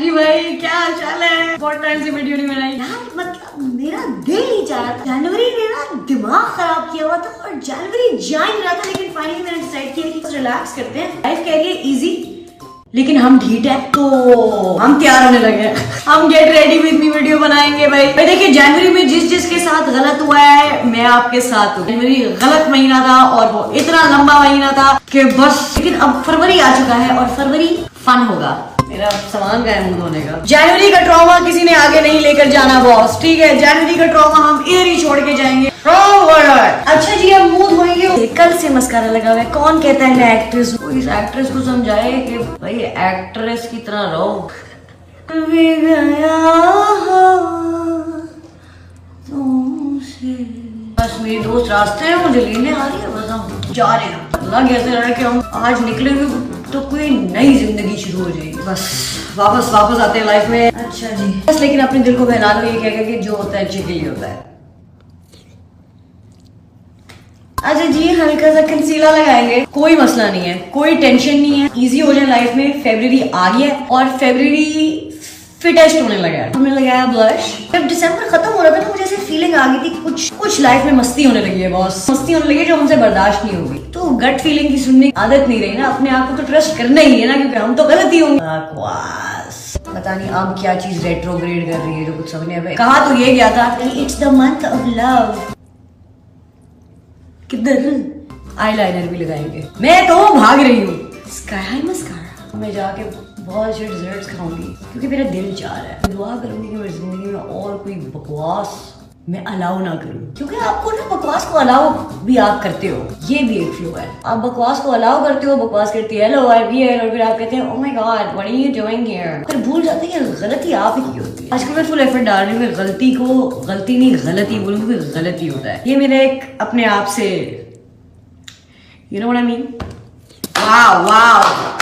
जी भाई, क्या हाल चाल है? बहुत टाइम से वीडियो नहीं बनाई यार। मतलब मेरा दिल नहीं चाह रहा। जनवरी ने ना दिमाग खराब किया हुआ था और जनवरी जा ही रहा था, लेकिन फाइनली मैंने डिसाइड किया कि रिलैक्स करते हैं। लाइफ कह रही है इजी, लेकिन हम ढीठ है तो हम तैयार होने लगे हैं। हम get ready with me video बनाएंगे भाई। देखिए, जनवरी में जिस जिसके साथ गलत हुआ है मैं आपके साथ हूँ। जनवरी गलत महीना था और वो इतना लंबा महीना था कि बस, लेकिन अब फरवरी आ चुका है और फरवरी फन होगा। मेरा सामान गया मूड होने का। जनवरी का ट्रॉमा किसी ने आगे नहीं लेकर जाना बॉस, ठीक है? जनवरी का ट्रॉमा हम इधर ही छोड़ के जाएंगे। अच्छा जी, अब मूड होंगे। कल से मस्कारा लगा हुआ है। कौन कहता है मैं एक्ट्रेस हूँ? इस एक्ट्रेस को समझाए कि भाई एक्ट्रेस की तरह रहो। बस मेरी दोस्त रास्ते में मुझे लेने आ रही है, बस हम जा रहे हैं। अल्लाह कैसे रहा कि हम आज निकलेंगे तो कोई नई जिंदगी शुरू हो जाएगी। बस वापस आते हैं लाइफ में। अच्छा जी, बस लेकिन अपने दिल को बहला लो, ये कह कि जो होता है अच्छे के लिए होता है। अच्छा जी, हल्का सा कंसीलर लगाएंगे, कोई मसला नहीं है, कोई टेंशन नहीं है, इजी हो जाए लाइफ में। फेब्रुअरी आ गया है और फेब्रुअरी फिटेस्ट होने लगा है। हमने लगाया ब्लश। जब दिसंबर खत्म हो रहा था ना, मुझे ऐसी फीलिंग आ गई थी कुछ लाइफ में मस्ती होने लगी है बॉस। मस्ती होने लगी जो हमसे बर्दाश्त नहीं होगी। तो गट फीलिंग की सुनने की आदत नहीं रही ना। अपने आप को तो ट्रस्ट करना ही है ना, क्योंकि हम तो गलत ही होंगे। पता नहीं अब क्या चीज रेट्रोग्रेड कर रही है जो कुछ समझ नहीं आया। कहा तो ये गया था it's the month of love. किधर आईलाइनर भी लगाएंगे। मैं तो भाग रही हूँ। Sky high mascara. मैं जाके बहुत अच्छे डिजर्ट्स खाऊंगी क्योंकि मेरा दिल चाह रहा है। दुआ करूंगी कि मेरी जिंदगी में और कोई बकवास मैं अलाउ ना करूं, क्योंकि आपको ना बकवास को अलाउ भी आप करते हो। ये भी एक फ्लो है। आप बकवास को अलाउ करते हो, बकवास करती है हेलो आई एम हियर, और फिर आप कहते हैं oh my God what are you doing here. फिर भूल जाते हैं कि गलती आप ही की होती है। आजकल मैं फुल एफर्ट डाल रही हूँ। गलती को गलती नहीं गलती बोलूंगी, गलती होता है। ये मेरा एक अपने आप से you know what I mean. वाह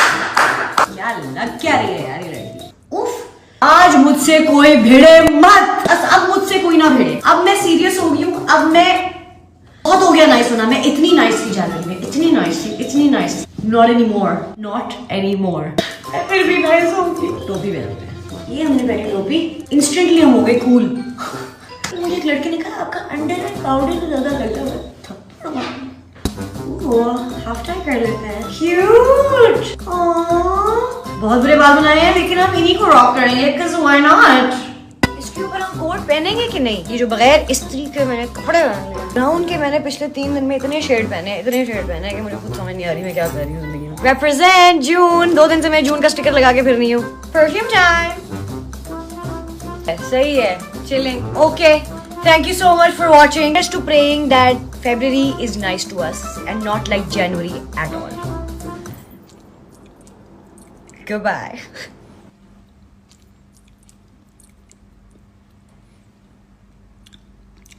क्या लग क्या रही है यार ये लड़की। उफ, आज मुझसे कोई भिड़े मत। अब मुझसे कोई ना भिड़े। अब मैं सीरियस हो गई हूँ। अब मैं बहुत हो गया नाइस होना। मैं इतनी नाइस थी जनवरी में, इतनी नाइस। Not any more. फिर भी नाइस होगी। टोपी पहनते हैं। ये हमने पहनी टोपी, इंस्टेंटली हम हो गए कूल। मुझे एक लड़के ने कहा आपका अंडर आई पाउडर ज्यादा लगता है। हाफ टाई कर लेते हैं। क्यूट। बहुत बुरे बाल बनाए हैं, लेकिन हम इन्हीं को रॉक करेंगे because why not? इसके ऊपर हम कोट पहनेंगे कि नहीं? ये जो बगैर इस्त्री के मैंने कपड़े पहने, ब्राउन के मैंने पिछले 3 दिन में इतने शेड पहने हैं कि मुझे खुद समझ नहीं आ रही मैं क्या कर रही हूँ जिंदगी में। Represent जून। 2 दिन से मैं जून का स्टिकर लगा के फिर रही हूँ। Perfume time. सही है, chilling. Okay, thank you so much for watching. Just to praying that February is nice to us and not like January at all. Goodbye.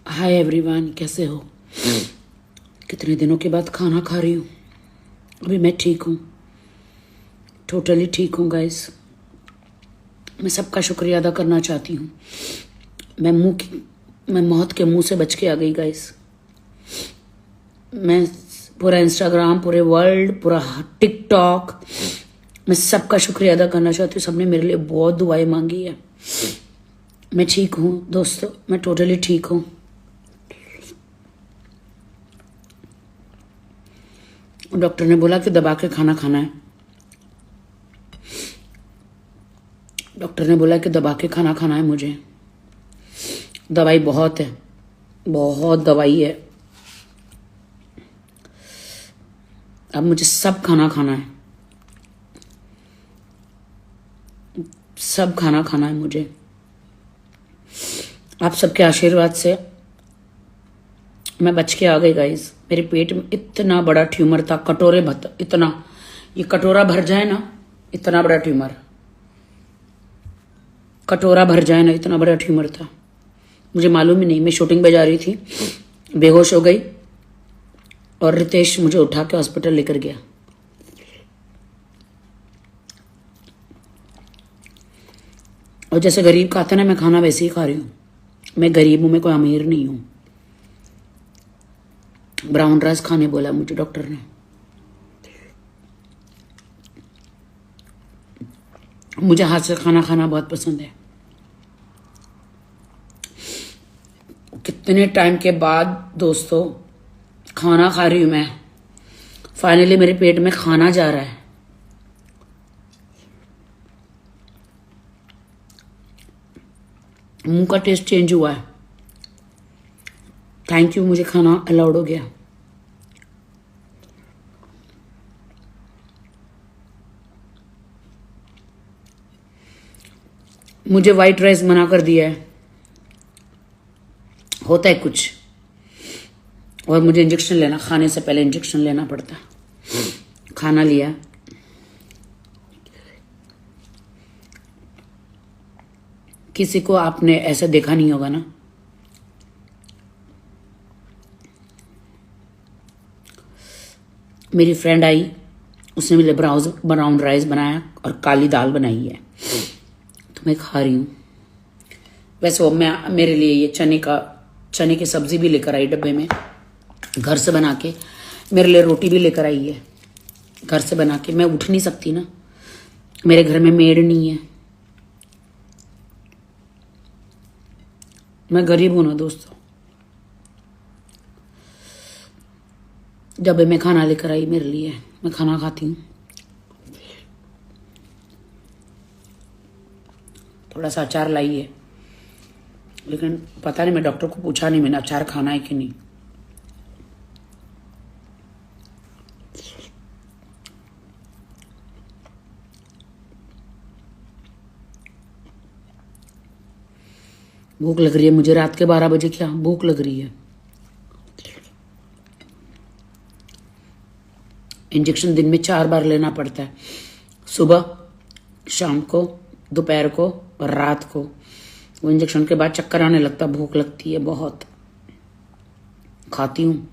Hi everyone, कैसे हो? कितने दिनों के बाद खाना खा रही हूँ। अभी मैं ठीक हूँ, टोटली ठीक हूँ गाइस। मैं सबका शुक्रिया अदा करना चाहती हूँ। मैं मौत के मुंह से बच के आ गई गाइस। मैं पूरा इंस्टाग्राम, पूरे वर्ल्ड, पूरा टिकटॉक, मैं सबका शुक्रिया अदा करना चाहती हूँ। सबने मेरे लिए बहुत दुआएं मांगी है। मैं ठीक हूँ दोस्तों, मैं टोटली ठीक हूँ। डॉक्टर ने बोला कि दबा के खाना खाना है। डॉक्टर ने बोला कि दबा के खाना खाना है मुझे। दवाई बहुत है, बहुत दवाई है। अब मुझे सब खाना खाना है, सब खाना खाना है मुझे। आप सबके आशीर्वाद से मैं बच के आ गई गाइस। मेरे पेट में इतना बड़ा ट्यूमर था, कटोरे भर, इतना, ये कटोरा भर जाए ना, इतना बड़ा ट्यूमर, कटोरा भर जाए ना, इतना बड़ा ट्यूमर था। मुझे मालूम ही नहीं। मैं शूटिंग पे जा रही थी, बेहोश हो गई और रितेश मुझे उठा के हॉस्पिटल लेकर गया। और जैसे गरीब खाते ना, मैं खाना वैसे ही खा रही हूँ। मैं गरीब हूं, मैं कोई अमीर नहीं हूं। ब्राउन राइस खाने बोला मुझे डॉक्टर ने। मुझे हाथ से खाना खाना बहुत पसंद है। कितने टाइम के बाद दोस्तों खाना खा रही हूं मैं। फाइनली मेरे पेट में खाना जा रहा है। मुंह का टेस्ट चेंज हुआ है। थैंक यू, मुझे खाना अलाउड हो गया। मुझे वाइट राइस मना कर दिया है। होता है कुछ, और मुझे इंजेक्शन लेना, खाने से पहले इंजेक्शन लेना पड़ता है। खाना लिया। किसी को आपने ऐसा देखा नहीं होगा ना। मेरी फ्रेंड आई, उसने मेरे ब्राउन राइस बनाया और काली दाल बनाई है, तो मैं खा रही हूँ। वैसे वो मैं मेरे लिए ये चने की सब्जी भी लेकर आई डब्बे में, घर से बना के। मेरे लिए रोटी भी लेकर आई है घर से बना के। मैं उठ नहीं सकती ना, मेरे घर में मेड नहीं है। मैं गरीब हूं ना दोस्तों। डब्बे में खाना लेकर आई मेरे लिए, मैं खाना खाती हूँ। थोड़ा सा अचार लाई है, लेकिन पता नहीं, मैं डॉक्टर को पूछा नहीं मैंने अचार खाना है कि नहीं। भूख लग रही है मुझे, रात के 12 बजे क्या भूख लग रही है। इंजेक्शन दिन में 4 बार लेना पड़ता है, सुबह, शाम को, दोपहर को और रात को। वो इंजेक्शन के बाद चक्कर आने लगता, भूख लगती है बहुत। खाती हूँ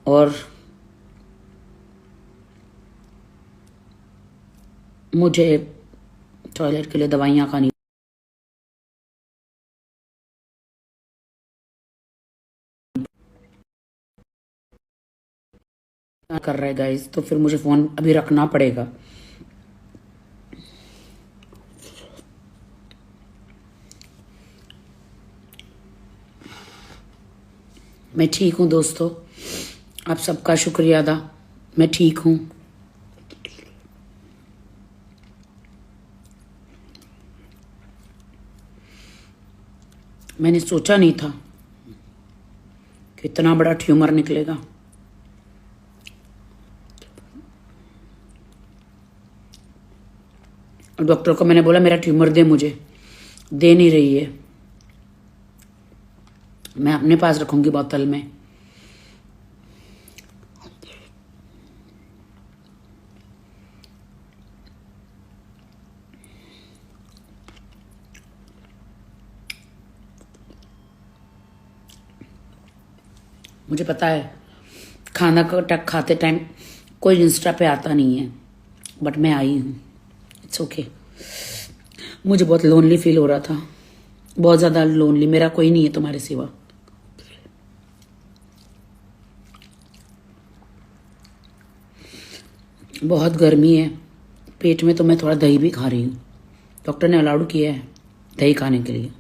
और मुझे टॉयलेट के लिए दवाइयाँ खानी कर रहा है गाइस, तो फिर मुझे फोन अभी रखना पड़ेगा। मैं ठीक हूं दोस्तों, आप सबका शुक्रिया अदा, मैं ठीक हूं। मैंने सोचा नहीं था कि इतना बड़ा ट्यूमर निकलेगा। डॉक्टर को मैंने बोला मेरा ट्यूमर दे, मुझे दे नहीं रही है। मैं अपने पास रखूंगी बोतल में। मुझे पता है खाना खाते टाइम कोई इंस्टा पे आता नहीं है, बट मैं आई हूँ। It's okay. मुझे बहुत लोनली फील हो रहा था, बहुत ज़्यादा लोनली। मेरा कोई नहीं है तुम्हारे सिवा। बहुत गर्मी है पेट में, तो मैं थोड़ा दही भी खा रही हूँ। डॉक्टर ने अलाउड किया है दही खाने के लिए,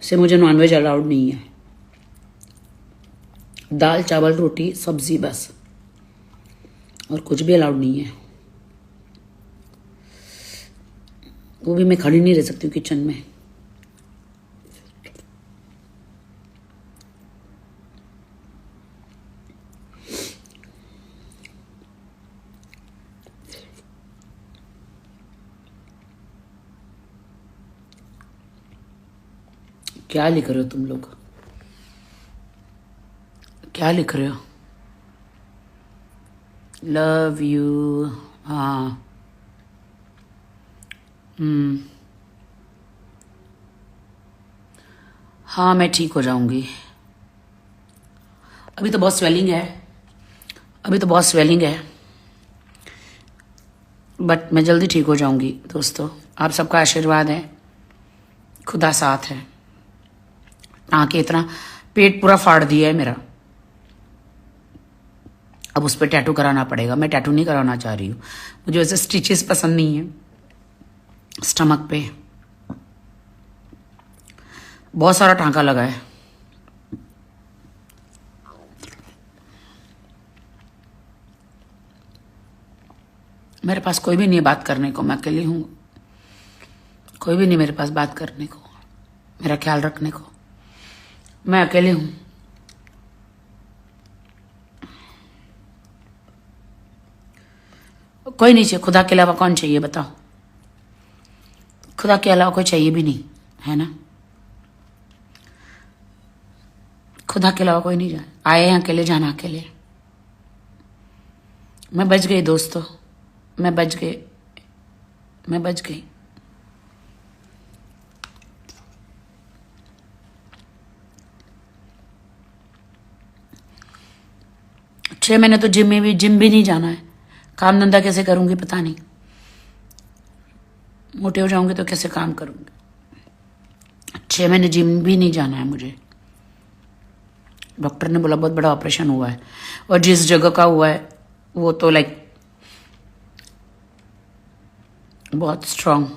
से मुझे नॉनवेज अलाउड नहीं है। दाल चावल रोटी सब्जी बस, और कुछ भी अलाउड नहीं है। वो भी मैं खड़ी नहीं रह सकती हूँ किचन में। क्या लिख रहे हो तुम लोग? क्या लिख रहे हो? Love you. हाँ, हाँ मैं ठीक हो जाऊंगी। अभी तो बहुत स्वेलिंग है, बट मैं जल्दी ठीक हो जाऊंगी दोस्तों। आप सबका आशीर्वाद है, खुदा साथ है। आके इतना पेट पूरा फाड़ दिया है मेरा। अब उस पर टैटू कराना पड़ेगा। मैं टैटू नहीं कराना चाह रही हूँ, मुझे वैसे स्टिचेस पसंद नहीं है स्टमक पे। बहुत सारा टांका लगा है। मेरे पास कोई भी नहीं है बात करने को, मैं अकेली हूँ। कोई भी नहीं मेरे पास बात करने को, मेरा ख्याल रखने को। मैं अकेली हूँ। कोई नहीं चाहिए, खुदा के अलावा कौन चाहिए बताओ? खुदा के अलावा कोई चाहिए भी नहीं है ना। खुदा के अलावा कोई नहीं जाए। आए हैं अकेले, जाना अकेले। मैं बच गई दोस्तों, मैं बच गई, मैं बच गई। छह महीने तो जिम भी नहीं जाना है। काम धंधा कैसे करूंगी पता नहीं। मोटे हो जाऊंगी तो कैसे काम करूंगी। 6 महीने जिम भी नहीं जाना है मुझे। डॉक्टर ने बोला बहुत बड़ा ऑपरेशन हुआ है, और जिस जगह का हुआ है वो तो लाइक बहुत स्ट्रांग।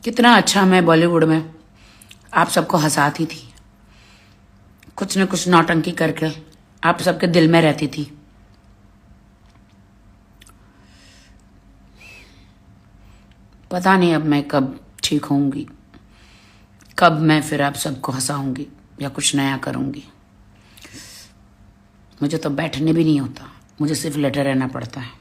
कितना अच्छा मैं बॉलीवुड में आप सबको हंसाती थी, कुछ न कुछ नौटंकी करके आप सबके दिल में रहती थी। पता नहीं अब मैं कब ठीक होऊंगी, कब मैं फिर आप सबको हंसाऊंगी या कुछ नया करूंगी। मुझे तो बैठने भी नहीं होता, मुझे सिर्फ लेटे रहना पड़ता है।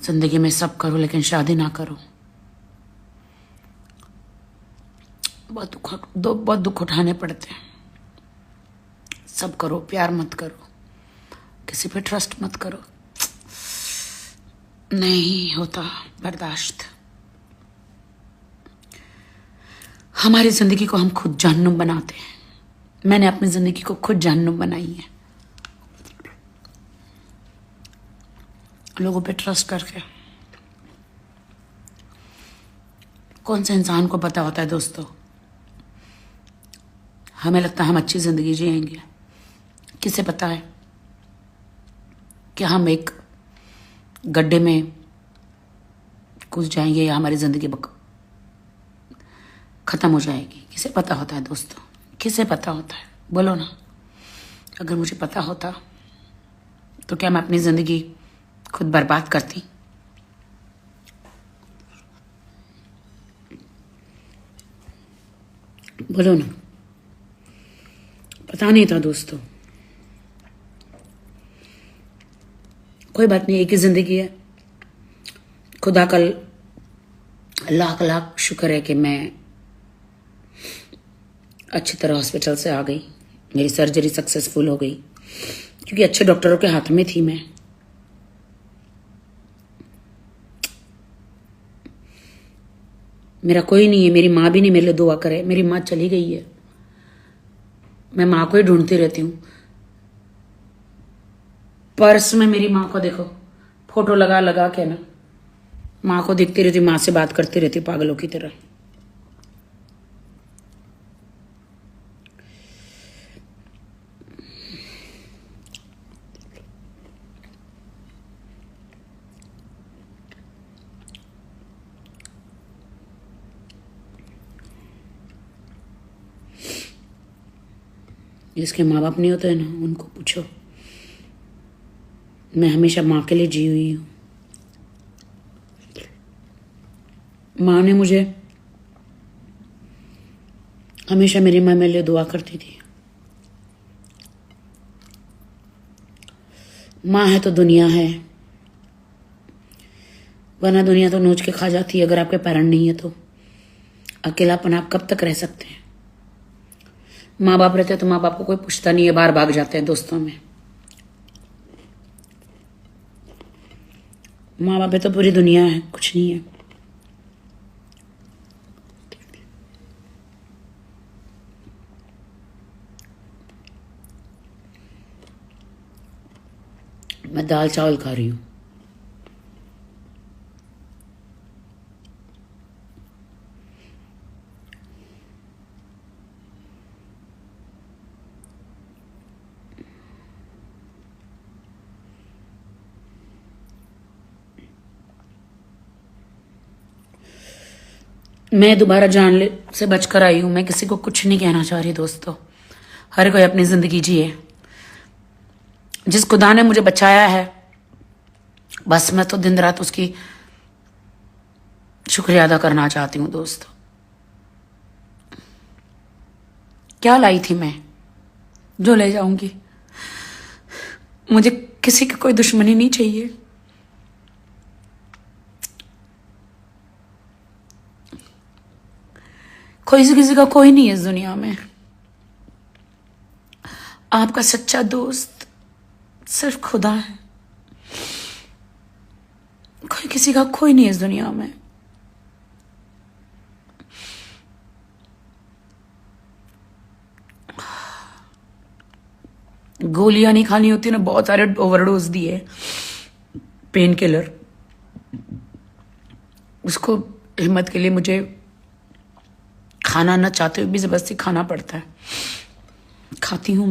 जिंदगी में सब करो लेकिन शादी ना करो। बहुत दुख उठाने पड़ते हैं। सब करो, प्यार मत करो, किसी पे ट्रस्ट मत करो। नहीं होता बर्दाश्त। हमारी जिंदगी को हम खुद जहन्नुम बनाते हैं। मैंने अपनी जिंदगी को खुद जहन्नुम बनाई है, लोगों पे ट्रस्ट करके। कौन से इंसान को पता होता है दोस्तों? हमें लगता है हम अच्छी जिंदगी जिएंगे, किसे पता है कि हम एक गड्ढे में घुस जाएंगे या हमारी जिंदगी खत्म हो जाएगी। किसे पता होता है दोस्तों? किसे पता होता है? बोलो ना। अगर मुझे पता होता तो क्या मैं अपनी जिंदगी खुद बर्बाद करती? बोलो ना। पता नहीं था दोस्तों। कोई बात नहीं, एक ही जिंदगी है। खुदा का लाख लाख शुक्र है कि मैं अच्छी तरह हॉस्पिटल से आ गई, मेरी सर्जरी सक्सेसफुल हो गई, क्योंकि अच्छे डॉक्टरों के हाथ में थी मैं। मेरा कोई नहीं है, मेरी माँ भी नहीं मेरे लिए दुआ करे। मेरी माँ चली गई है, मैं माँ को ही ढूंढती रहती हूँ। पर्स में मेरी माँ को देखो, फोटो लगा लगा के ना माँ को देखती रहती, माँ से बात करती रहती पागलों की तरह। जिसके माँ बाप नहीं होते हैं ना, उनको पूछो। मैं हमेशा माँ के लिए जी हुई हूँ। माँ ने मुझे हमेशा, मेरी माँ मेरे लिए दुआ करती थी। माँ है तो दुनिया है, वरना दुनिया तो नोच के खा जाती है। अगर आपके पेरेंट नहीं है तो अकेलापन आप कब तक रह सकते हैं? माँ बाप रहते हैं तो माँ बाप को कोई पूछता नहीं है, बाहर भाग जाते हैं दोस्तों में। माँ बाप है तो पूरी दुनिया है, कुछ नहीं है। मैं दाल चावल खा रही हूँ। मैं दोबारा जानले से बचकर आई हूं। मैं किसी को कुछ नहीं कहना चाह रही दोस्तों। हर कोई अपनी जिंदगी जिए। जिस खुदा ने मुझे बचाया है, बस मैं तो दिन रात उसकी शुक्रिया अदा करना चाहती हूँ दोस्तों। क्या लाई थी मैं जो ले जाऊंगी? मुझे किसी की कोई दुश्मनी नहीं चाहिए। किसी का कोई नहीं है इस दुनिया में। आपका सच्चा दोस्त सिर्फ खुदा है। किसी का कोई नहीं है इस दुनिया में। गोलियां नहीं खानी होती ना, बहुत सारे ओवरडोज दिए पेन किलर। उसको हिम्मत के लिए मुझे खाना ना चाहते हुए भी जबरदस्ती खाना पड़ता है। खाती हूं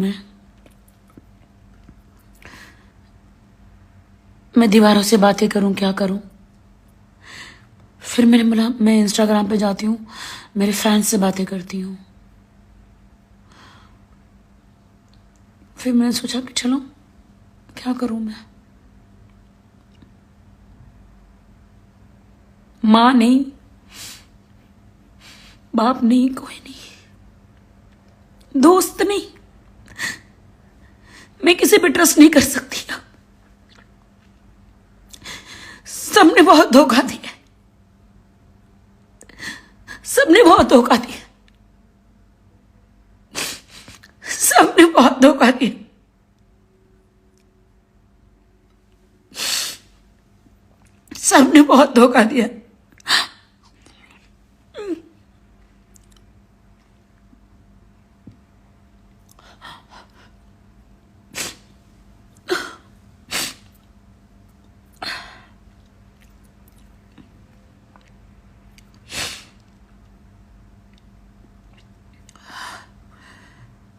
मैं दीवारों से बातें करूं, क्या करूं? फिर मैंने बोला मैं इंस्टाग्राम पे जाती हूं, मेरे फ्रेंड्स से बातें करती हूं। फिर मैंने सोचा कि चलो क्या करूं मैं। मां नहीं, बाप नहीं, कोई नहीं, दोस्त नहीं। मैं किसी पे ट्रस्ट नहीं कर सकती अब। सबने बहुत धोखा दिया। सबने बहुत धोखा दिया। सबने बहुत धोखा दिया। सबने बहुत धोखा दिया।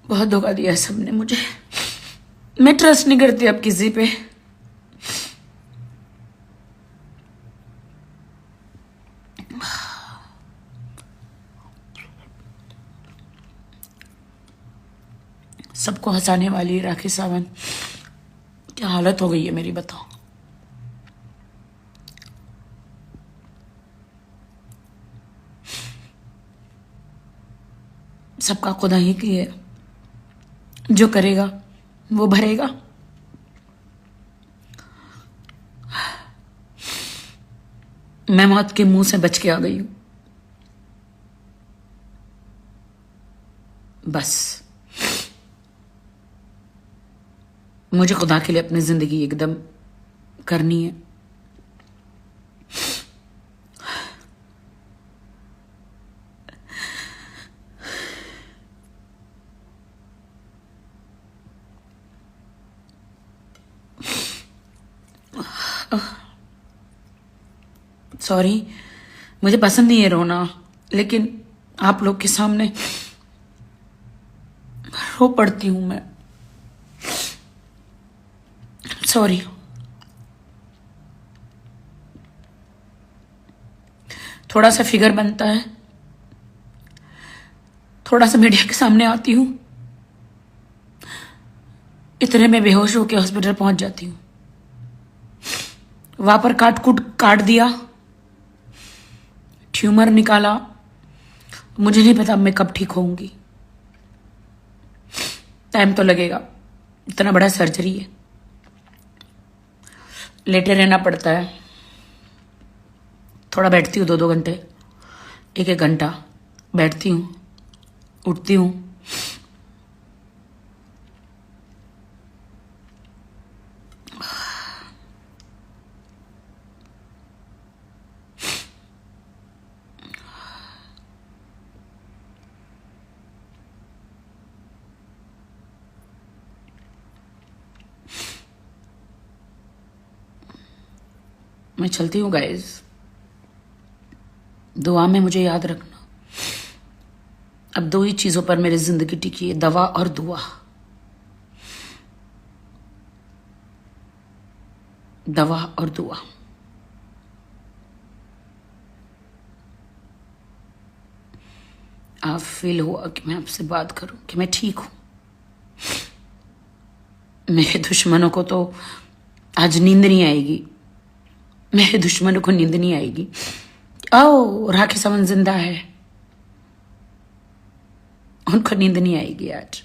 बहुत धोखा दिया सबने मुझे। मैं ट्रस्ट नहीं करती अब किसी पे। सबको हंसाने वाली राखी सावंत, क्या हालत हो गई है मेरी, बताओ। सबका खुदा ही की है, जो करेगा वो भरेगा। मैं मौत के मुंह से बच के आ गई हूं। बस मुझे खुदा के लिए अपनी जिंदगी एकदम करनी है। सॉरी, मुझे पसंद नहीं है रोना, लेकिन आप लोग के सामने रो पड़ती हूं मैं। सॉरी। थोड़ा सा फिगर बनता है, थोड़ा सा मीडिया के सामने आती हूं, इतने में बेहोश होकर हॉस्पिटल पहुंच जाती हूं। वहां पर काट दिया, ट्यूमर निकाला। मुझे नहीं पता मैं कब ठीक होऊंगी। टाइम तो लगेगा, इतना बड़ा सर्जरी है, लेटे रहना पड़ता है। थोड़ा बैठती हूँ 2-2 घंटे, 1-1 घंटा बैठती हूँ, उठती हूँ। मैं चलती हूँ गाइज, दुआ में मुझे याद रखना। अब 2 ही चीजों पर मेरी जिंदगी टिकी है, दवा और दुआ। दवा और दुआ। आप फील हुआ कि मैं आपसे बात करूं कि मैं ठीक हूं। मेरे दुश्मनों को तो आज नींद नहीं आएगी, मेरे दुश्मनों को नींद नहीं आएगी। ओ राखी सावंत जिंदा है, उनको नींद नहीं आएगी आज।